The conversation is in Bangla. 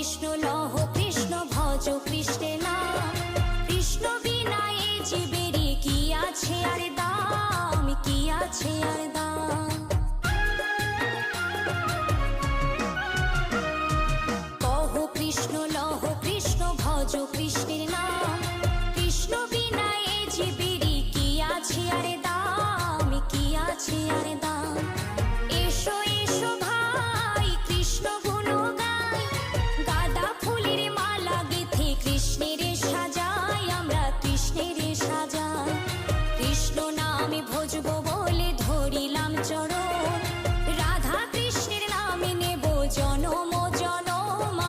কৃষ্ণ লহ কৃষ্ণ ভজ কৃষ্ণে নাম। কৃষ্ণ বিনা এ জীবেরই কি আছে আর দাম, কি আছে আর দাম।